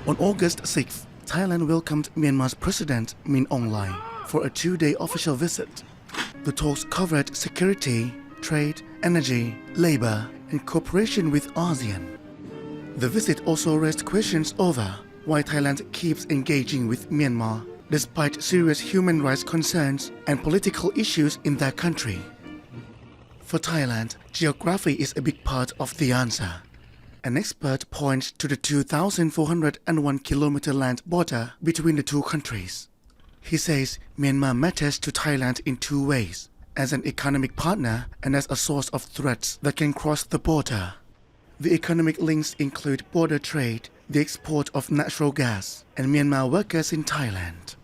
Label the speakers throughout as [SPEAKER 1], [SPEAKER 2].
[SPEAKER 1] On August 6th, Thailand welcomed Myanmar's President Min Aung Hlaing for a two-day official visit. The talks covered security, trade, energy, labor, and cooperation with ASEAN. The visit also raised questions over why Thailand keeps engaging with Myanmar despite serious human rights concerns and political issues in their country. For Thailand, geography is a big part of the answer. An expert points to the 2,401-kilometer land border between the two countries. He says Myanmar matters to Thailand in two ways, as an economic partner and as a source of threats that can cross the border. The economic links include border trade, the export of natural gas, and Myanmar workers in Thailand.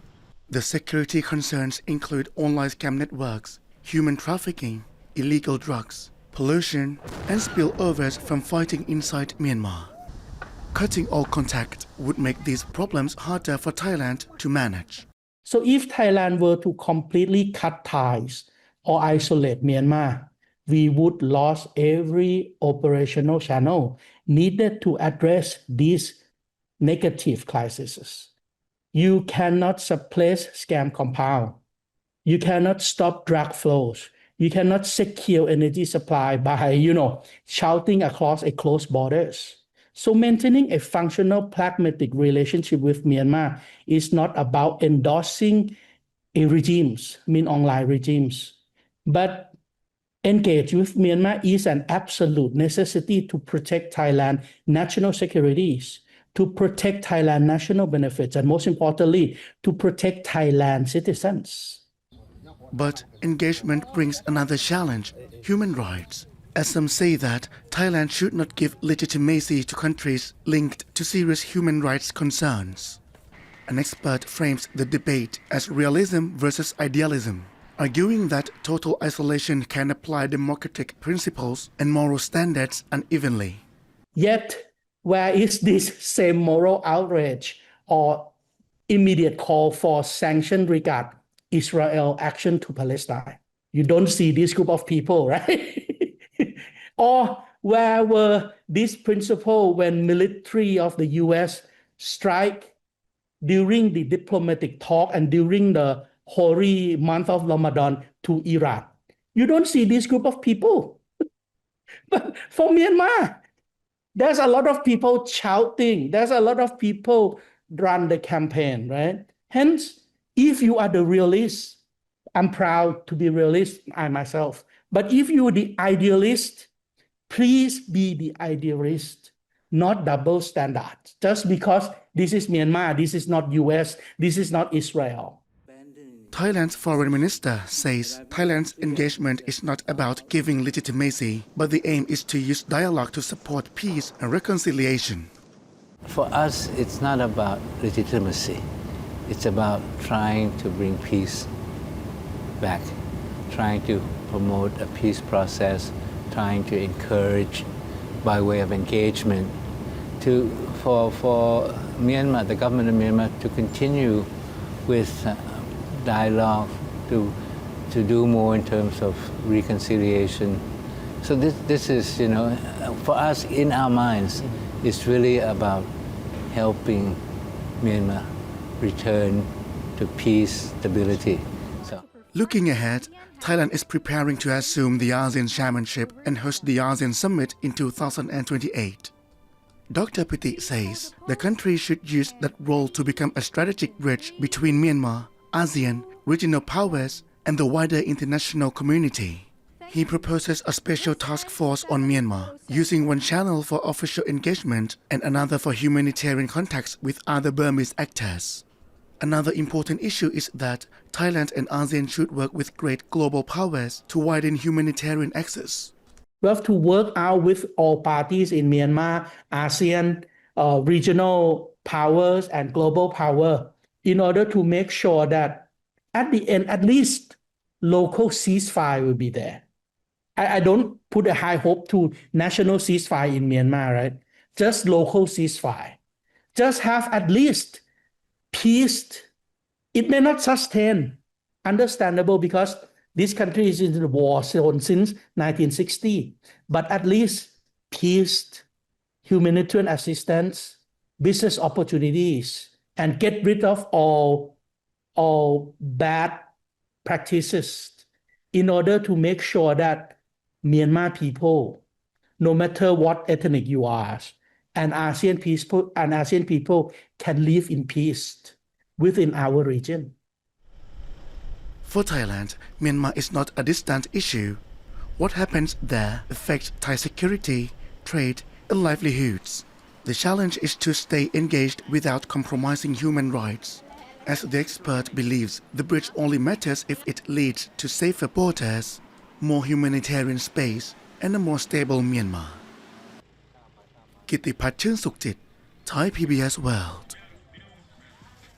[SPEAKER 1] The security concerns include online scam networks, human trafficking, illegal drugs, pollution, and spillovers from fighting inside Myanmar. Cutting all contact would make these problems harder for Thailand to manage.
[SPEAKER 2] So if Thailand were to completely cut ties or isolate Myanmar, we would lose every operational channel needed to address these negative crises. You cannot suppress scam compound. You cannot stop drug flows. You cannot secure energy supply by, shouting across a closed borders. So maintaining a functional, pragmatic relationship with Myanmar is not about endorsing a regimes, Min Aung Hlaing regimes, but engage with Myanmar is an absolute necessity to protect Thailand's national securities, to protect Thailand's national benefits, and most importantly, to protect Thailand citizens.
[SPEAKER 1] But engagement brings another challenge, human rights, as some say that Thailand should not give legitimacy to countries linked to serious human rights concerns. An expert frames the debate as realism versus idealism, arguing that total isolation can apply democratic principles and moral standards unevenly.
[SPEAKER 2] Yet, where is this same moral outrage or immediate call for sanction regard Israel action to Palestine? You don't see this group of people, right? Or where were these principles when military of the US strike during the diplomatic talk and during the holy month of Ramadan to Iran? You don't see this group of people. But for Myanmar, there's a lot of people shouting. There's a lot of people run the campaign, right? Hence, if you are the realist, I'm proud to be realist, I myself. But if you are the idealist, please be the idealist, not double standard. Just because this is Myanmar, this is not US, this is not Israel.
[SPEAKER 1] Thailand's foreign minister says Thailand's engagement is not about giving legitimacy, but the aim is to use dialogue to support peace and reconciliation.
[SPEAKER 3] For us, it's not about legitimacy. It's about trying to bring peace back, trying to promote a peace process, trying to encourage by way of engagement for Myanmar, the government of Myanmar, to continue with dialogue, to do more in terms of reconciliation. So this is, for us in our minds, it's really about helping Myanmar return to peace, stability.
[SPEAKER 1] Looking ahead, Thailand is preparing to assume the ASEAN chairmanship and host the ASEAN summit in 2028. Dr. Piti says the country should use that role to become a strategic bridge between Myanmar, ASEAN, regional powers, and the wider international community. He proposes a special task force on Myanmar, using one channel for official engagement and another for humanitarian contacts with other Burmese actors. Another important issue is that Thailand and ASEAN should work with great global powers to widen humanitarian access.
[SPEAKER 2] We have to work out with all parties in Myanmar, ASEAN, regional powers, and global power in order to make sure that at the end, at least local ceasefire will be there. I don't put a high hope to national ceasefire in Myanmar, right? Just local ceasefire. Just have at least peace. It may not sustain, understandable, because this country is in the war zone since 1960, but at least peace, humanitarian assistance, business opportunities and get rid of all bad practices in order to make sure that Myanmar people, no matter what ethnic you are, and ASEAN people can live in peace within our region.
[SPEAKER 1] For Thailand, Myanmar is not a distant issue. What happens there affects Thai security, trade, and livelihoods. The challenge is to stay engaged without compromising human rights. As the expert believes, the bridge only matters if it leads to safer borders, more humanitarian space, and a more stable Myanmar. กิตติพัฒน์ ชื่นสุขจิต Thai PBS World